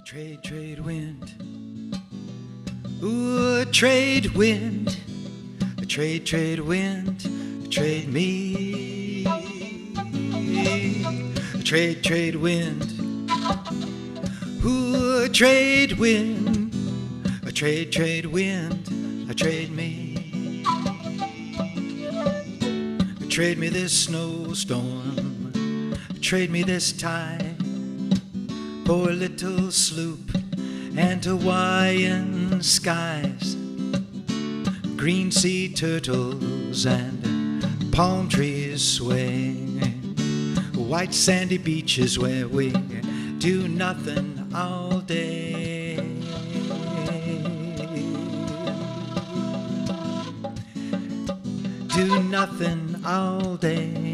Trade, trade wind. Ooh, trade wind. Trade, trade wind. Trade me. Trade, trade wind. Ooh, trade wind. Trade, trade wind. Trade me. Trade me this snowstorm. Trade me this tide. Poor little sloop and Hawaiian skies, green sea turtles and palm trees sway, white sandy beaches where we do nothing all day. Do nothing all day.